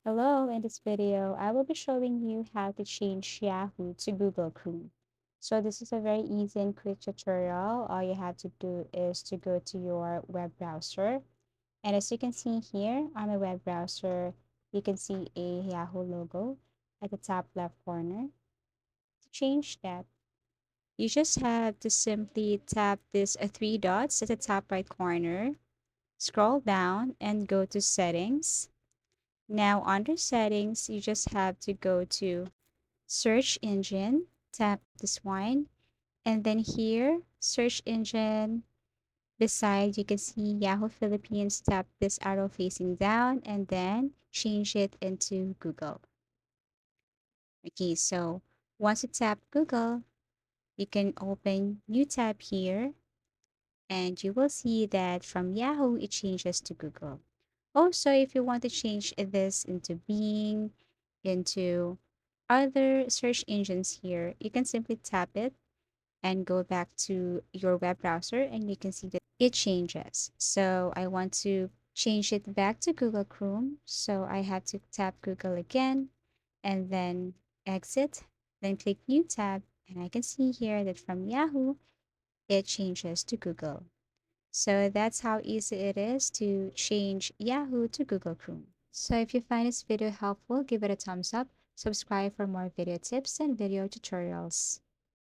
Hello, in this video, I will be showing you how to change Yahoo to Google Chrome. So this is a very easy and quick tutorial. All you have to do is to go to your web browser. And as you can see here on my web browser, you can see a Yahoo logo at the top left corner. To change that, you just have to simply tap this three dots at the top right corner, scroll down and go to settings. Now under settings, you just have to go to search engine, tap this one, and then here, search engine, beside you can see Yahoo Philippines, tap this arrow facing down and then change it into Google. Okay, so once you tap Google, you can open new tab here and you will see that from Yahoo, it changes to Google. Also, if you want to change this into Bing, into other search engines here, you can simply tap it and go back to your web browser and you can see that it changes. So I want to change it back to Google Chrome. So I have to tap Google again and then exit, then click new tab. And I can see here that from Yahoo, it changes to Google. So that's how easy it is to change Yahoo to Google Chrome. So if you find this video helpful, give it a thumbs up, subscribe for more video tips and video tutorials.